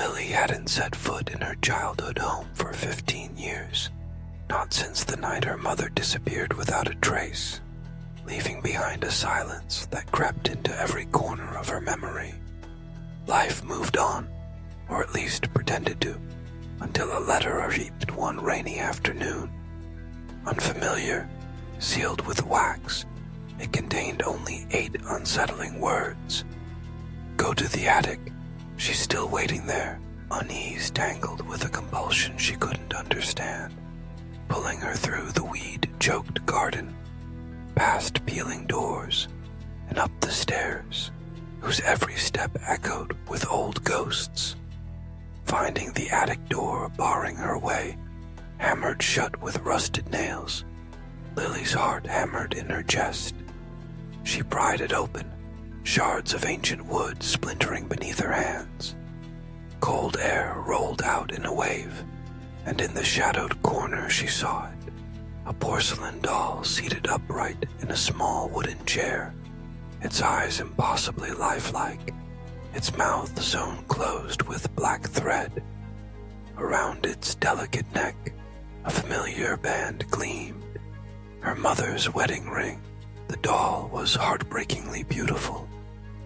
Lily hadn't set foot in her childhood home for 15 years, not since the night her mother disappeared without a trace, leaving behind a silence that crept into every corner of her memory. Life moved on, or at least pretended to, until a letter arrived one rainy afternoon. Unfamiliar, sealed with wax, it contained only 8 unsettling words. Go to the attic. She's still waiting there, unease tangled with a compulsion she couldn't understand, pulling her through the weed-choked garden, past peeling doors, and up the stairs, whose every step echoed with old ghosts. Finding the attic door barring her way, hammered shut with rusted nails, Lily's heart hammered in her chest. She pried it open, shards of ancient wood splintering beneath her hands. Cold air rolled out in a wave, and in the shadowed corner she saw it, a porcelain doll seated upright in a small wooden chair, its eyes impossibly lifelike, its mouth sewn closed with black thread. Around its delicate neck, a familiar band gleamed, her mother's wedding ring. The doll was heartbreakingly beautiful,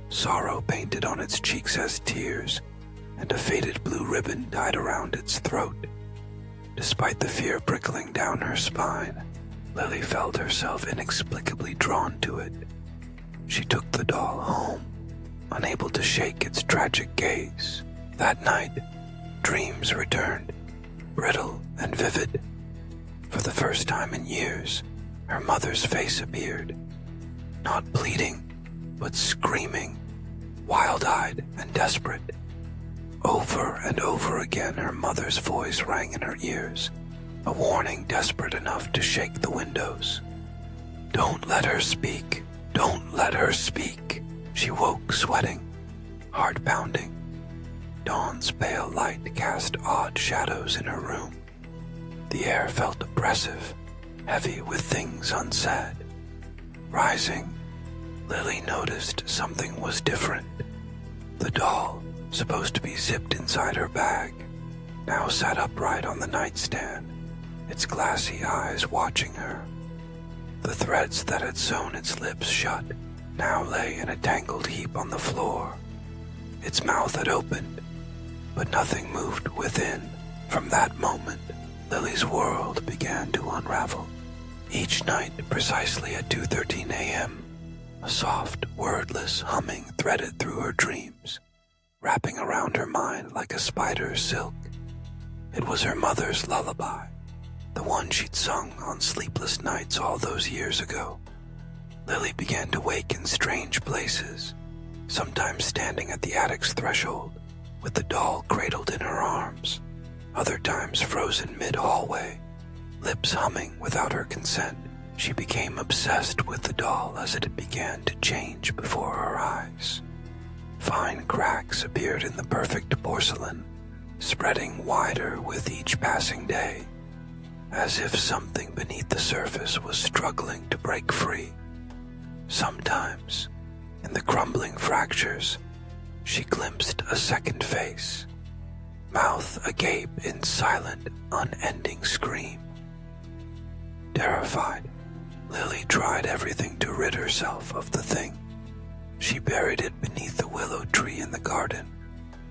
sorrow painted on its cheeks as tears, and a faded blue ribbon tied around its throat. Despite the fear prickling down her spine, Lily felt herself inexplicably drawn to it. She took the doll home, unable to shake its tragic gaze. That night, dreams returned, brittle and vivid. For the first time in years, her mother's face appeared, not pleading, but screaming, wild-eyed and desperate. Over and over again her mother's voice rang in her ears, a warning desperate enough to shake the windows. Don't let her speak. Don't let her speak. She woke sweating, heart pounding. Dawn's pale light cast odd shadows in her room. The air felt oppressive, heavy with things unsaid. Rising, Lily noticed something was different. The doll, supposed to be zipped inside her bag, now sat upright on the nightstand, its glassy eyes watching her. The threads that had sewn its lips shut now lay in a tangled heap on the floor. Its mouth had opened, but nothing moved within. From that moment, Lily's world began to unravel. Each night, precisely at 2:13 a.m., a soft, wordless humming threaded through her dreams, wrapping around her mind like a spider's silk. It was her mother's lullaby, the one she'd sung on sleepless nights all those years ago. Lily began to wake in strange places, sometimes standing at the attic's threshold, with the doll cradled in her arms, other times frozen mid-hallway, lips humming without her consent. She became obsessed with the doll as it began to change before her eyes. Fine cracks appeared in the perfect porcelain, spreading wider with each passing day, as if something beneath the surface was struggling to break free. Sometimes, in the crumbling fractures, she glimpsed a second face, mouth agape in silent, unending scream. Terrified, Lily tried everything to rid herself of the thing. She buried it beneath the willow tree in the garden,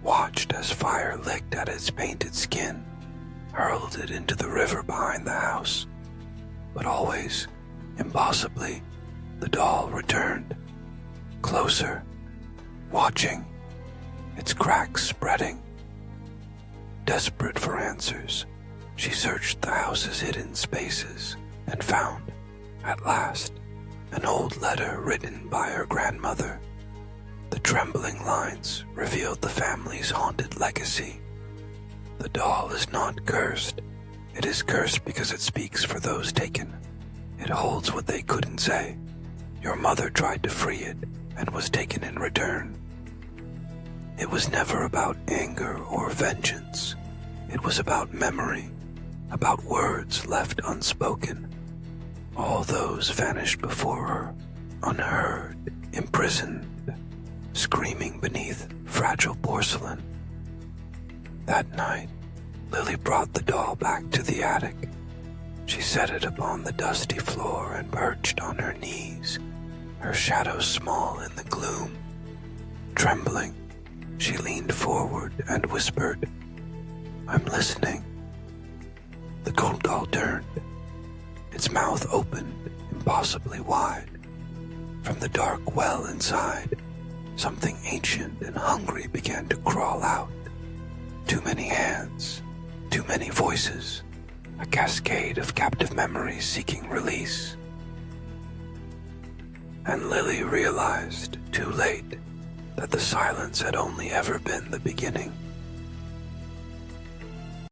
watched as fire licked at its painted skin, hurled it into the river behind the house. But always, impossibly, the doll returned, closer, watching, its cracks spreading. Desperate for answers, she searched the house's hidden spaces and found, at last, an old letter written by her grandmother. The trembling lines revealed the family's haunted legacy. The doll is not cursed. It is cursed because it speaks for those taken. It holds what they couldn't say. Your mother tried to free it and was taken in return. It was never about anger or vengeance. It was about memory, about words left unspoken. All those vanished before her, unheard, imprisoned, screaming beneath fragile porcelain. That night, Lily brought the doll back to the attic. She set it upon the dusty floor and perched on her knees, her shadow small in the gloom. Trembling, she leaned forward and whispered, "I'm listening." The gold doll turned, its mouth opened impossibly wide. From the dark well inside, something ancient and hungry began to crawl out. Too many hands, too many voices, a cascade of captive memories seeking release. And Lily realized, too late, that the silence had only ever been the beginning.